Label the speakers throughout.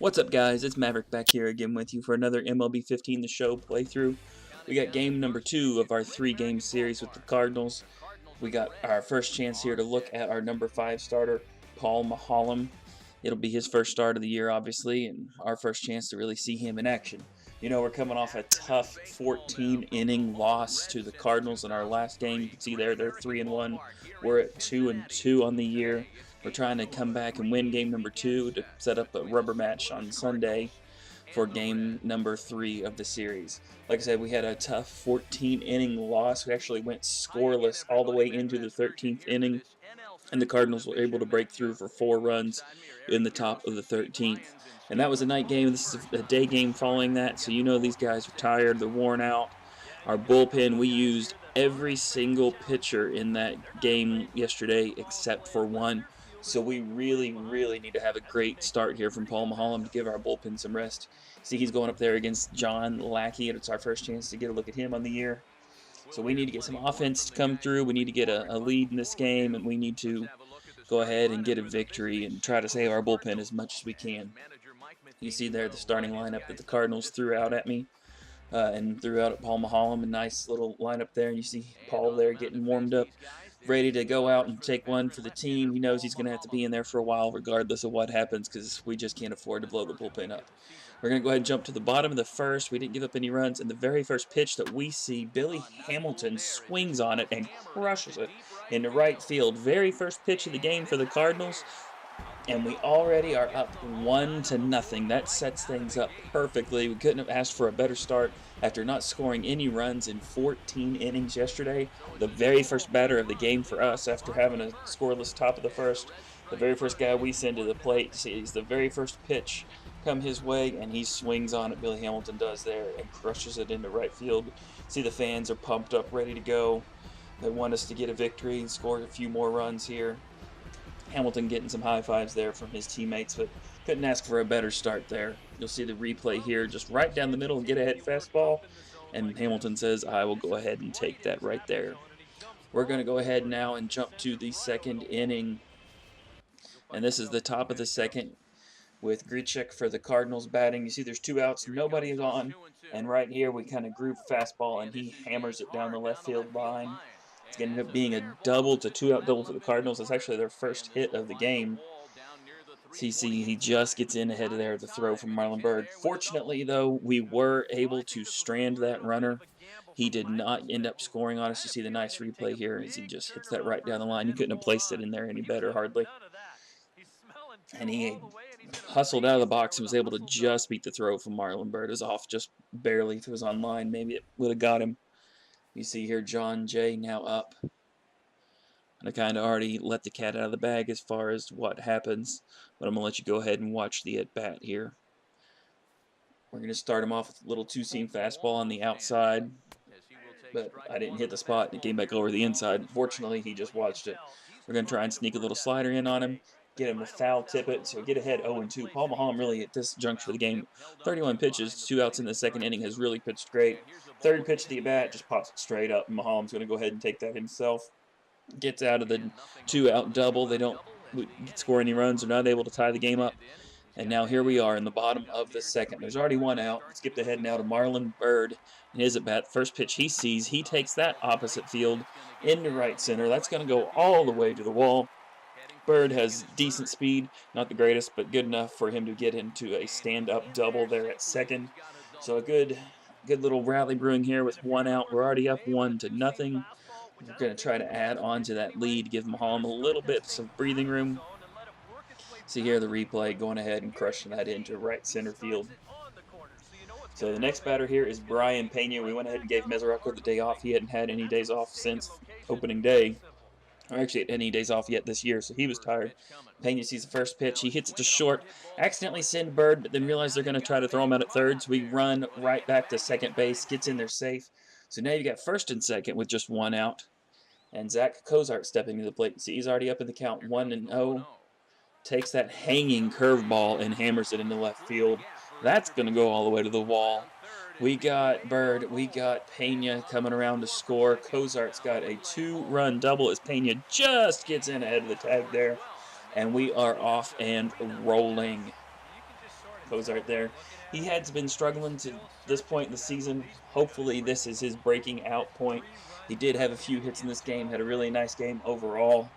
Speaker 1: What's up, guys? It's Maverick back here again with you for another MLB 15 The Show playthrough. We got game number 2 of our 3-game series with the Cardinals. We got our first chance here to look at our number 5 starter, Paul Maholm. It'll be his first start of the year, obviously, and our first chance to really see him in action. You know, we're coming off a tough 14-inning loss to the Cardinals in our last game. You can see there they're 3-1. We're at 2-2 on the year. We're trying to come back and win game number 2 to set up a rubber match on Sunday for game number 3 of the series. Like I said, we had a tough 14-inning loss. We actually went scoreless all the way into the 13th inning, and the Cardinals were able to break through for 4 runs in the top of the 13th. And that was a night game. This is a day game following that, so you know these guys are tired, they're worn out. Our bullpen, we used every single pitcher in that game yesterday except for one. So we really need to have a great start here from Paul Maholm to give our bullpen some rest. See, he's going up there against John Lackey, and it's our first chance to get a look at him on the year. So we need to get some offense to come through. We need to get a lead in this game, and we need to go ahead and get a victory and try to save our bullpen as much as we can. You see there the starting lineup that the Cardinals threw out at me. And threw out at Paul Maholm, a nice little lineup there. And you see Paul there getting warmed up, ready to go out and take one for the team. He knows he's going to have to be in there for a while regardless of what happens, because we just can't afford to blow the bullpen up. We're going to go ahead and jump to the bottom of the first. We didn't give up any runs, and the very first pitch that we see, Billy Hamilton swings on it and crushes it into right field. Very first pitch of the game for the Cardinals. And we already are up 1-0. That sets things up perfectly. We couldn't have asked for a better start after not scoring any runs in 14 innings yesterday. The very first batter of the game for us after having a scoreless top of the first. The very first guy we send to the plate sees the very first pitch come his way, and he swings on it. Billy Hamilton does there and crushes it into right field. See, the fans are pumped up, ready to go. They want us to get a victory and score a few more runs here. Hamilton getting some high fives there from his teammates, but couldn't ask for a better start there. You'll see the replay here, just right down the middle, get ahead fastball, and Hamilton says, I will go ahead and take that right there. We're going to go ahead now and jump to the second inning, and this is the top of the second with Grichuk for the Cardinals batting. You see there's 2 outs, nobody is on, and right here we kind of group fastball, and he hammers it down the left field line. It's going to end up being a double to 2-out double for the Cardinals. It's actually their first hit of the game. CC, he just gets in ahead of there, the throw from Marlon Byrd. Fortunately, though, we were able to strand that runner. He did not end up scoring on us. You see the nice replay here as he just hits that right down the line. You couldn't have placed it in there any better, hardly. And he hustled out of the box and was able to just beat the throw from Marlon Byrd. It was off just barely. If it was on line, maybe it would have got him. You see here John Jay now up. And I kind of already let the cat out of the bag as far as what happens. But I'm going to let you go ahead and watch the at-bat here. We're going to start him off with a little two-seam fastball on the outside. But I didn't hit the spot, and it came back over the inside. Fortunately, he just watched it. We're going to try and sneak a little slider in on him. Get him to foul tip it, so get ahead 0-2. Paul Maholm really at this juncture of the game, 31 pitches, 2 outs in the second inning, has really pitched great. Third pitch of the at-bat just pops it straight up, and Maholm's going to go ahead and take that himself. Gets out of the 2-out double. They don't score any runs. They're not able to tie the game up. And now here we are in the bottom of the second. There's already 1 out. Skipped ahead now to Marlon Byrd in his at-bat. First pitch he sees, he takes that opposite field into right center. That's going to go all the way to the wall. Byrd has decent speed, not the greatest, but good enough for him to get into a stand-up double there at second. So a good little rally brewing here with 1 out. We're already up 1-0. We're going to try to add on to that lead, give Maholm a little bit of breathing room. See here the replay going ahead and crushing that into right center field. So the next batter here is Brian Pena. We went ahead and gave Mesoraco the day off. He hadn't had any days off since opening day. Or actually any days off yet this year, so he was tired. Pena sees the first pitch. He hits it to short. Accidentally send Byrd, but then realize they're going to try to throw him out at third, so we run right back to second base. Gets in there safe. So now you got first and second with just 1 out. And Zach Cozart stepping to the plate. See, he's already up in the count 1-0. Takes that hanging curveball and hammers it into left field. That's going to go all the way to the wall. We got Byrd, we got Pena coming around to score. Cozart's got a 2-run double as Pena just gets in ahead of the tag there. And we are off and rolling. Cozart there. He had been struggling to this point in the season. Hopefully this is his breaking out point. He did have a few hits in this game, had a really nice game overall.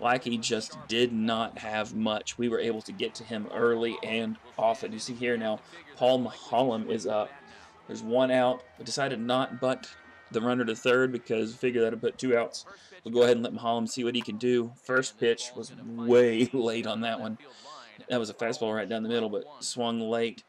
Speaker 1: Lackey just did not have much. We were able to get to him early and often. You see here now, Maholm is up. There's one out. We decided not bunt the runner to third because we figured that'd put 2 outs. We'll go ahead and let Maholm see what he can do. First pitch was way late on that one. That was a fastball right down the middle, but swung late.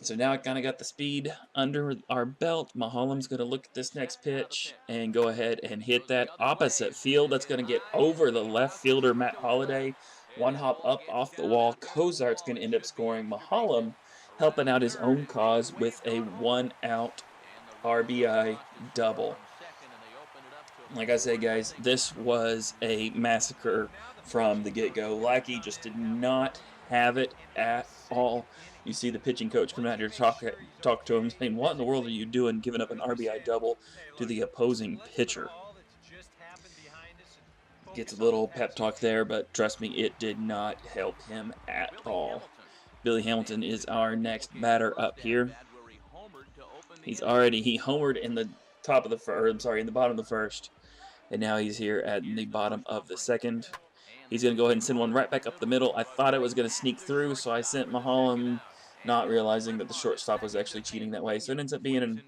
Speaker 1: So now I kind of got the speed under our belt. Maholm's going to look at this next pitch and go ahead and hit that opposite field. That's going to get over the left fielder, Matt Holliday. One hop up off the wall. Cozart's going to end up scoring. Maholm helping out his own cause with a 1-out RBI double. Like I said, guys, this was a massacre from the get-go. Lackey just did not have it at all. You see the pitching coach coming out here to talk to him, saying, "What in the world are you doing giving up an RBI double to the opposing pitcher?" Gets a little pep talk there, but trust me, it did not help him at all. Billy Hamilton is our next batter up here. He homered in the top of the first, in the bottom of the first, and now he's here at the bottom of the second. He's going to go ahead and send one right back up the middle. I thought it was going to sneak through, so I sent Maholm, not realizing that the shortstop was actually cheating that way. So it ends up being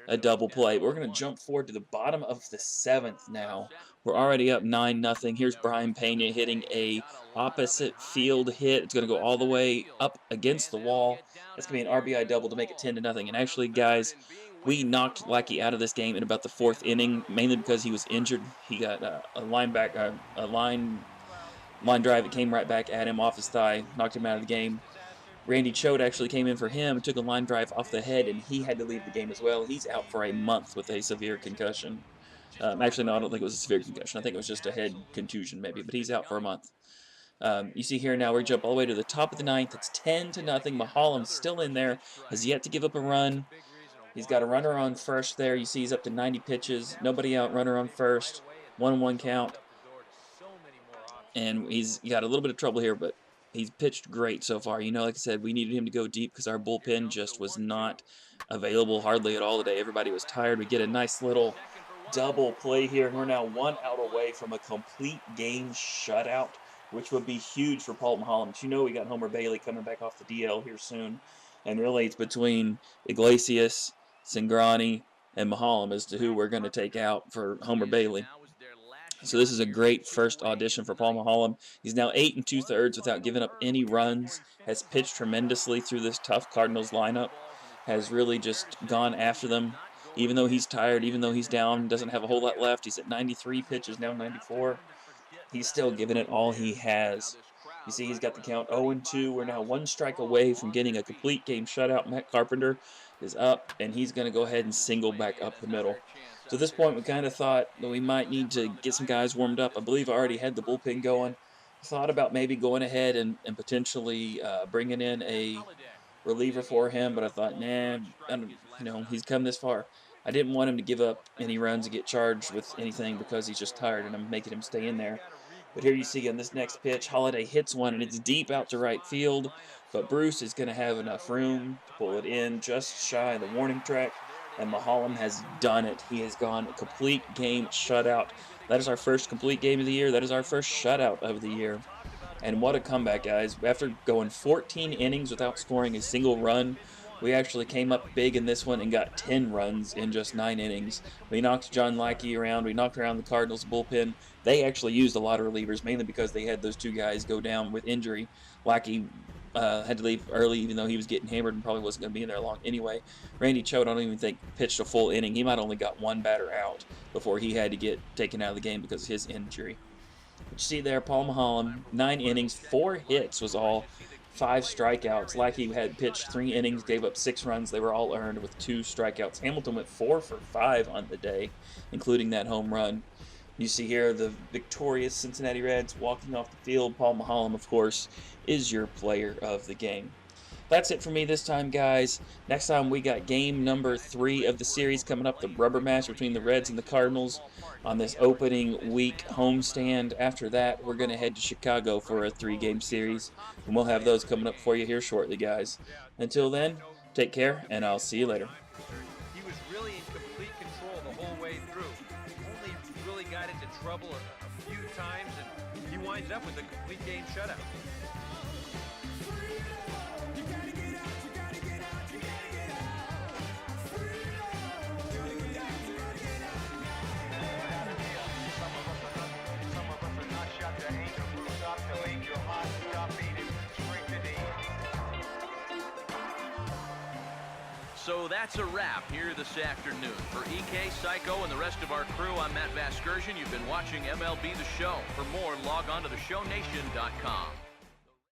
Speaker 1: a double play. But we're going to jump forward to the bottom of the seventh now. We're already up 9-0. Here's Brian Pena hitting a opposite field hit. It's going to go all the way up against the wall. That's going to be an RBI double to make it 10-0. And actually, guys, we knocked Lackey out of this game in about the 4th inning, mainly because he was injured. He got a line drive. It came right back at him off his thigh, knocked him out of the game. Randy Choate actually came in for him and took a line drive off the head, and he had to leave the game as well. He's out for a month with a severe concussion. Actually, no, I don't think it was a severe concussion. I think it was just a head contusion maybe, but he's out for a month. You see here now we jump all the way to the top of the 9th. It's 10-0. Maholm's still in there, has yet to give up a run. He's got a runner on first there. You see he's up to 90 pitches. Nobody out, runner on first. 1-1 count. And he's got a little bit of trouble here, but he's pitched great so far. You know, like I said, we needed him to go deep because our bullpen just was not available hardly at all today. Everybody was tired. We get a nice little double play here, and we're now 1 out away from a complete game shutout, which would be huge for Paul Maholm. But you know we got Homer Bailey coming back off the DL here soon, and really it's between Iglesias, Cingrani, and Maholm as to who we're going to take out for Homer Bailey. So this is a great first audition for Paul Maholm. He's now 8 2/3 without giving up any runs, has pitched tremendously through this tough Cardinals lineup, has really just gone after them. Even though he's tired, even though he's down, doesn't have a whole lot left. He's at 93 pitches, now 94. He's still giving it all he has. You see he's got the count 0-2. We're now 1 strike away from getting a complete game shutout. Matt Carpenter is up, and he's going to go ahead and single back up the middle. So at this point, we kind of thought that we might need to get some guys warmed up. I believe I already had the bullpen going. Thought about maybe going ahead and potentially bringing in a reliever for him, but I thought, nah, he's come this far. I didn't want him to give up any runs and get charged with anything because he's just tired, and I'm making him stay in there. But here you see on this next pitch, Holliday hits one, and it's deep out to right field, but Bruce is going to have enough room to pull it in just shy of the warning track. And Maholm has done it. He has gone a complete game shutout. That is our first complete game of the year. That is our first shutout of the year. And what a comeback, guys. After going 14 innings without scoring a single run, we actually came up big in this one and got 10 runs in just 9 innings. We knocked John Lackey around. We knocked around the Cardinals bullpen. They actually used a lot of relievers, mainly because they had those 2 guys go down with injury. Lackey had to leave early, even though he was getting hammered and probably wasn't going to be in there long anyway. Randy Choate, I don't even think pitched a full inning. He might only got 1 batter out before he had to get taken out of the game because of his injury. But you see there, Paul Maholm, 9 innings, 4 hits was all, 5 strikeouts. Lackey had pitched 3 innings, gave up 6 runs. They were all earned with 2 strikeouts. Hamilton went 4 for 5 on the day, including that home run. You see here the victorious Cincinnati Reds walking off the field. Paul Maholm, of course, is your player of the game. That's it for me this time, guys. Next time we got game number 3 of the series coming up, the rubber match between the Reds and the Cardinals on this opening week homestand. After that, we're going to head to Chicago for a 3-game series, and we'll have those coming up for you here shortly, guys. Until then, take care, and I'll see you later.
Speaker 2: He was really in complete control the whole way through. Only really got into trouble a few times, and he winds up with a complete game shutout. So that's a wrap here this afternoon. For EK, Psycho, and the rest of our crew, I'm Matt Vasgersian. You've been watching MLB The Show. For more, log on to theshownation.com.